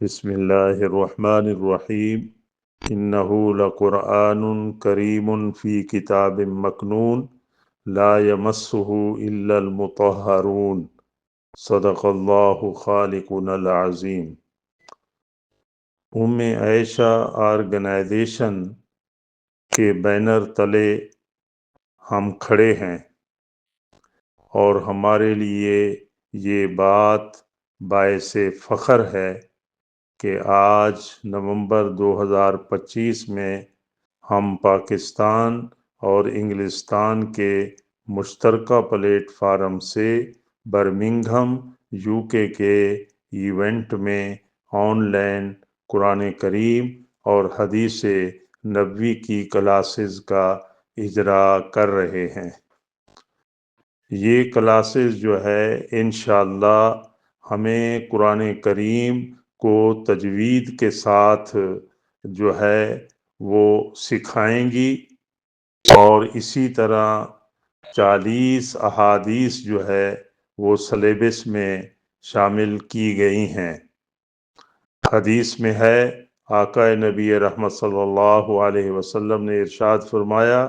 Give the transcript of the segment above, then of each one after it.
بسم اللہ الرحمن الرحیم انہ لقرآن کریم فی کتاب مکنون لا یمسہ الا المطہرون صدق اللہ خالقنا العظیم۔ عائشہ آرگنائزیشن کے بینر تلے ہم کھڑے ہیں اور ہمارے لیے یہ بات باعث فخر ہے کہ آج نومبر 2025 میں ہم پاکستان اور انگلستان کے مشترکہ پلیٹ فارم سے برمنگھم UK کے ایونٹ میں آن لائن قرآن کریم اور حدیث نبوی کی کلاسز کا اجرا کر رہے ہیں۔ یہ کلاسز جو ہے انشاءاللہ ہمیں قرآن کریم کو تجوید کے ساتھ جو ہے وہ سکھائیں گی، اور اسی طرح 40 احادیث جو ہے وہ سلیبس میں شامل کی گئی ہیں۔ حدیث میں ہے، آقا نبی رحمت صلی اللہ علیہ وسلم نے ارشاد فرمایا،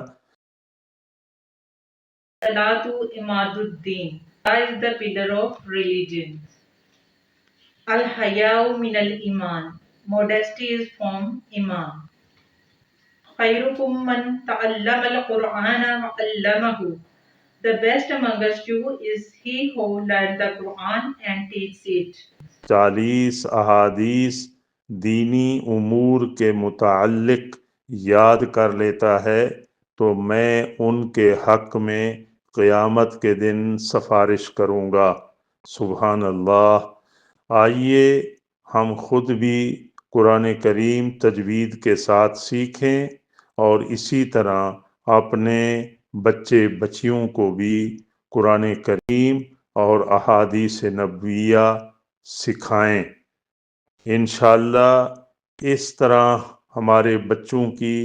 Salatu Imaduddin. Salah is the pillar of religion. Al-Hayau min al-Iman. Modesty is from Iman. Khairukum man ta'allama al-Qur'ana wa 'allamahu. The best among us you is he who learned the Quran and teaches it. 40 احادیث دینی امور کے متعلق یاد کر لیتا ہے تو میں ان کے حق میں قیامت کے دن سفارش کروں گا۔ سبحان اللہ۔ آئیے ہم خود بھی قرآن کریم تجوید کے ساتھ سیکھیں اور اسی طرح اپنے بچے بچیوں کو بھی قرآن کریم اور احادیث نبویہ سکھائیں۔ انشاءاللہ اس طرح ہمارے بچوں کی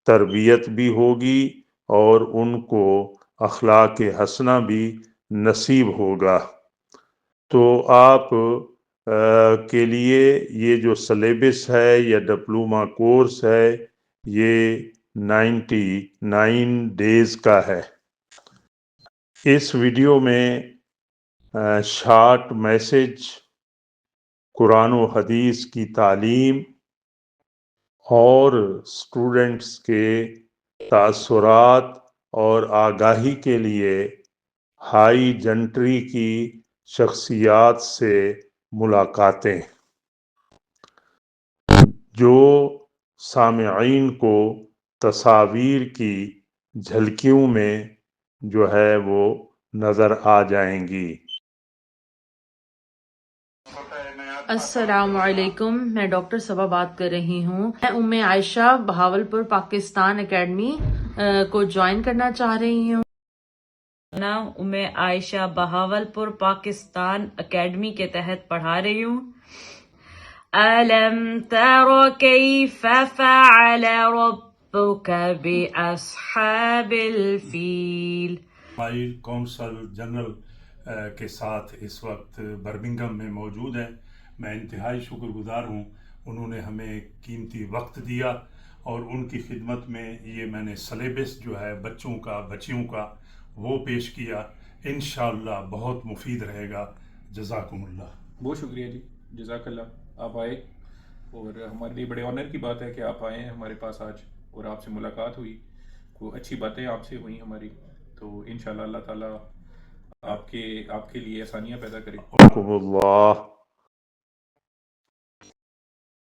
تربیت بھی ہوگی اور ان کو اخلاق حسنہ بھی نصیب ہوگا۔ تو آپ کے لیے یہ جو سلیبس ہے یا ڈپلوما کورس ہے یہ 99 ڈیز کا ہے۔ اس ویڈیو میں شارٹ میسج، قرآن و حدیث کی تعلیم اور اسٹوڈنٹس کے تاثرات اور آگاہی کے لیے ہائی جنٹری کی شخصیات سے ملاقاتیں، جو سامعین کو تصاویر کی جھلکیوں میں جو ہے وہ نظر آ جائیں گی۔ السلام علیکم، میں ڈاکٹر صبا بات کر رہی ہوں۔ میں عائشہ بہاولپور پاکستان اکیڈمی کو جوائن کرنا چاہ رہی ہوں۔ میں عائشہ بہاولپور پاکستان اکیڈمی کے تحت پڑھا رہی ہوں۔ أَلَمْ تَرَ كَيْفَ فَعَلَ رَبُّكَ بِأَصْحَابِ الْفِيلِ۔ ہماری کونسل جنرل کے ساتھ اس وقت برمنگھم میں موجود ہیں۔ میں انتہائی شکر گزار ہوں، انہوں نے ہمیں قیمتی وقت دیا اور ان کی خدمت میں یہ میں نے سلیبس جو ہے بچوں کا بچیوں کا وہ پیش کیا۔ انشاءاللہ بہت مفید رہے گا۔ جزاکم اللہ۔ بہت شکریہ جی، جزاک اللہ۔ آپ آئے اور ہمارے لیے بڑے آنر کی بات ہے کہ آپ آئے ہیں ہمارے پاس آج اور آپ سے ملاقات ہوئی، کوئی اچھی باتیں آپ سے ہوئیں ہماری، تو انشاءاللہ اللہ تعالیٰ آپ کے لیے آسانیاں پیدا کرے۔ جزاکم اللہ۔